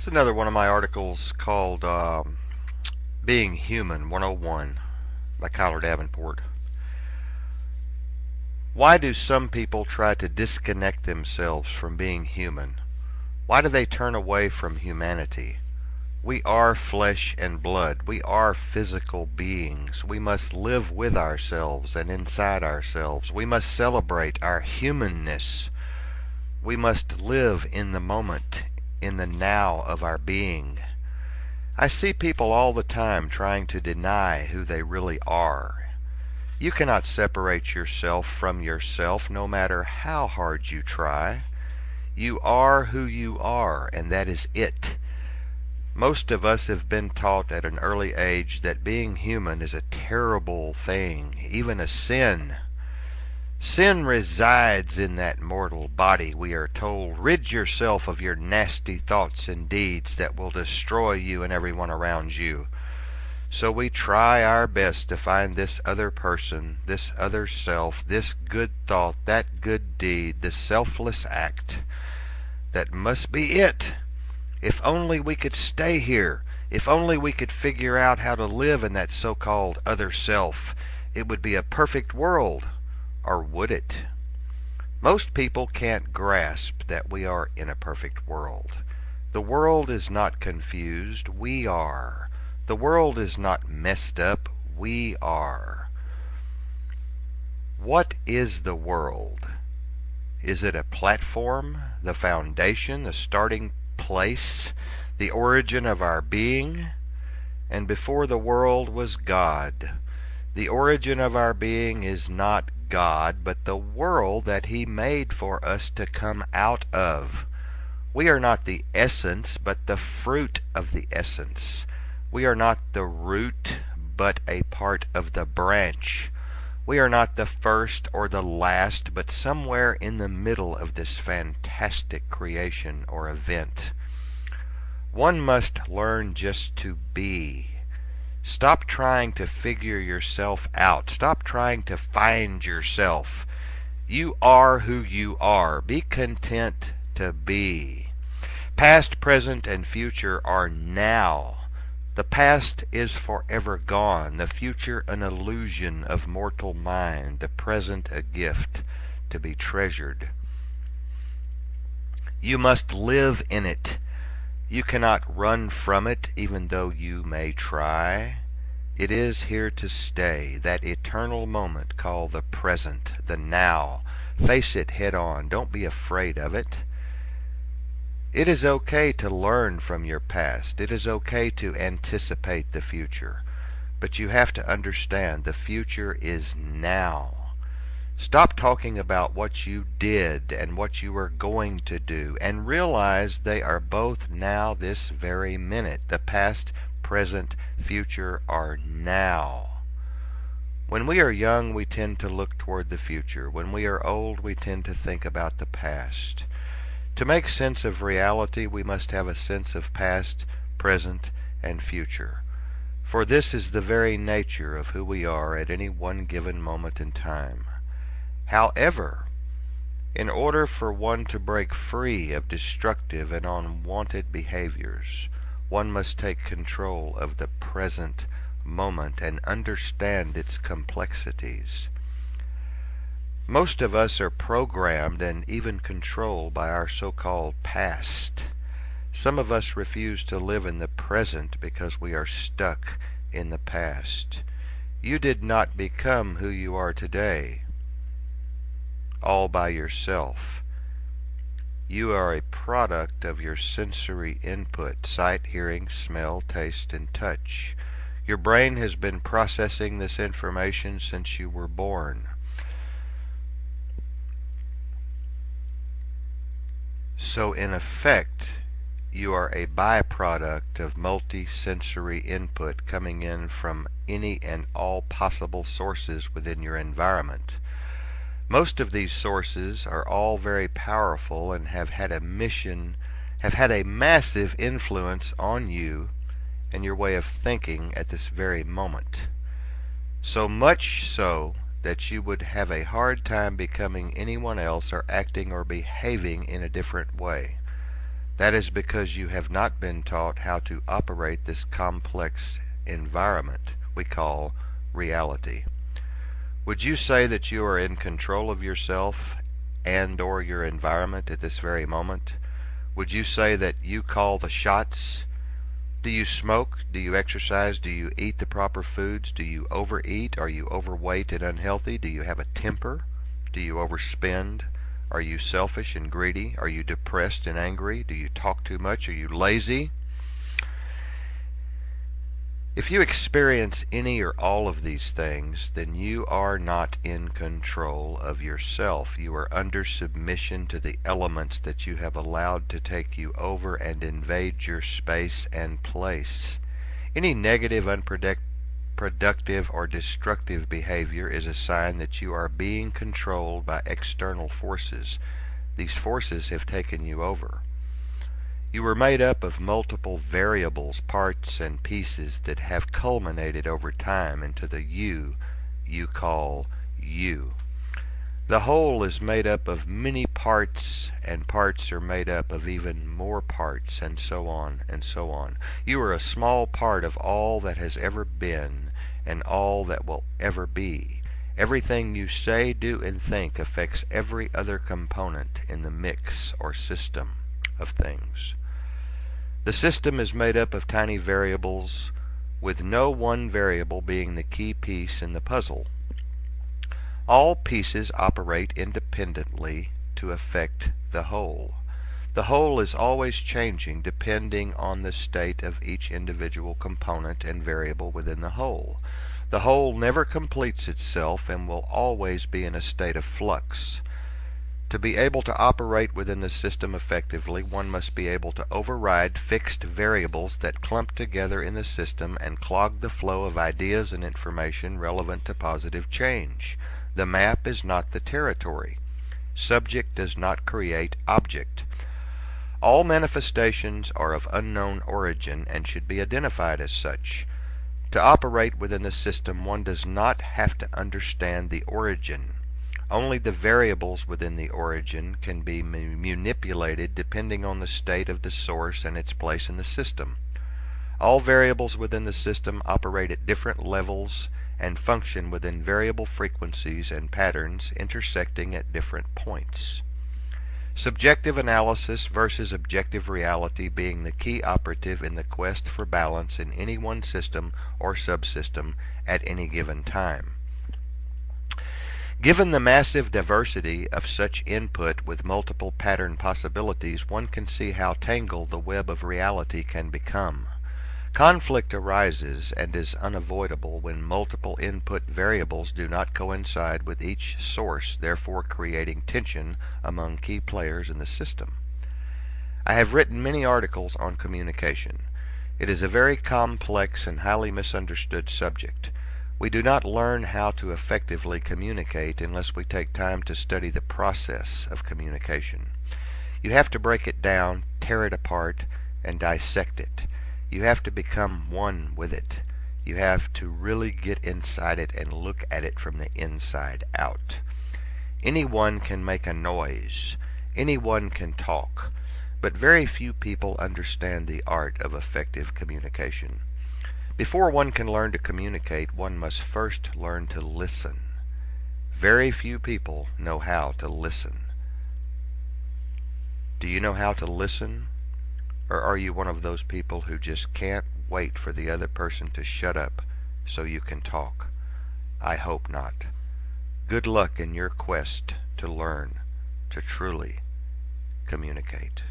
It's another one of my articles called Being Human 101 by Kiler Davenport. Why do some people try to disconnect themselves from being human? Why do they turn away from humanity? We are flesh and blood. We are physical beings. We must live with ourselves and inside ourselves. We must celebrate our humanness. We must live in the moment, in the now of our being. I see people all the time trying to deny who they really are. You cannot separate yourself from yourself no matter how hard you try. You are who you are, and that is it. Most of us have been taught at an early age that being human is a terrible thing, even a sin. Sin resides in that mortal body, we are told. Rid yourself of your nasty thoughts and deeds that will destroy you and everyone around you. So we try our best to find this other person, this other self, this good thought, that good deed, this selfless act. That must be it. If only we could stay here. If only we could figure out how to live in that so-called other self, it would be a perfect world. Or would it? Most people can't grasp that we are in a perfect world. The world is not confused. We are. The world is not messed up. We are. What is the world? Is it a platform, the foundation, the starting place, the origin of our being? And before the world was God. The origin of our being is not God, but the world that He made for us to come out of. We are not the essence, but the fruit of the essence. We are not the root, but a part of the branch. We are not the first or the last, but somewhere in the middle of this fantastic creation or event. One must learn just to be. Stop trying to figure yourself out. Stop trying to find yourself. You are who you are. Be content to be. Past, present, and future are now. The past is forever gone, the future an illusion of mortal mind, the present a gift to be treasured. You must live in it. You cannot run from it, even though you may try. It is here to stay, that eternal moment called the present, the now. Face it head on. Don't be afraid of it. It is okay to learn from your past. It is okay to anticipate the future. But you have to understand the future is now. Stop talking about what you did and what you are going to do, and realize they are both now this very minute. The past, present, future are now. When we are young, we tend to look toward the future. When we are old, we tend to think about the past. To make sense of reality, we must have a sense of past, present, and future. For this is the very nature of who we are at any one given moment in time. However, in order for one to break free of destructive and unwanted behaviors, one must take control of the present moment and understand its complexities. Most of us are programmed and even controlled by our so-called past. Some of us refuse to live in the present because we are stuck in the past. You did not become who you are today all by yourself. You are a product of your sensory input, sight, hearing, smell, taste, and touch. Your brain has been processing this information since you were born. So in effect, you are a byproduct of multi-sensory input coming in from any and all possible sources within your environment. Most of these sources are all very powerful and have had a massive influence on you and your way of thinking at this very moment. So much so that you would have a hard time becoming anyone else or acting or behaving in a different way. That is because you have not been taught how to operate this complex environment we call reality. Would you say that you are in control of yourself and or your environment at this very moment? Would you say that you call the shots? Do you smoke? Do you exercise? Do you eat the proper foods? Do you overeat? Are you overweight and unhealthy? Do you have a temper? Do you overspend? Are you selfish and greedy? Are you depressed and angry? Do you talk too much? Are you lazy? If you experience any or all of these things, then you are not in control of yourself. You are under submission to the elements that you have allowed to take you over and invade your space and place. Any negative, unproductive, or destructive behavior is a sign that you are being controlled by external forces. These forces have taken you over. You were made up of multiple variables, parts, and pieces that have culminated over time into the you call you. The whole is made up of many parts, and parts are made up of even more parts, and so on and so on. You are a small part of all that has ever been and all that will ever be. Everything you say, do, and think affects every other component in the mix or system of things. The system is made up of tiny variables, with no one variable being the key piece in the puzzle. All pieces operate independently to affect the whole. The whole is always changing depending on the state of each individual component and variable within the whole. The whole never completes itself and will always be in a state of flux. To be able to operate within the system effectively, one must be able to override fixed variables that clump together in the system and clog the flow of ideas and information relevant to positive change. The map is not the territory. Subject does not create object. All manifestations are of unknown origin and should be identified as such. To operate within the system, one does not have to understand the origin. Only the variables within the origin can be manipulated depending on the state of the source and its place in the system. All variables within the system operate at different levels and function within variable frequencies and patterns intersecting at different points. Subjective analysis versus objective reality being the key operative in the quest for balance in any one system or subsystem at any given time. Given the massive diversity of such input with multiple pattern possibilities, one can see how tangled the web of reality can become. Conflict arises and is unavoidable when multiple input variables do not coincide with each source, therefore creating tension among key players in the system. I have written many articles on communication. It is a very complex and highly misunderstood subject. We do not learn how to effectively communicate unless we take time to study the process of communication. You have to break it down, tear it apart, and dissect it. You have to become one with it. You have to really get inside it and look at it from the inside out. Anyone can make a noise. Anyone can talk. But very few people understand the art of effective communication. Before one can learn to communicate, one must first learn to listen. Very few people know how to listen. Do you know how to listen? Or are you one of those people who just can't wait for the other person to shut up so you can talk? I hope not. Good luck in your quest to learn to truly communicate.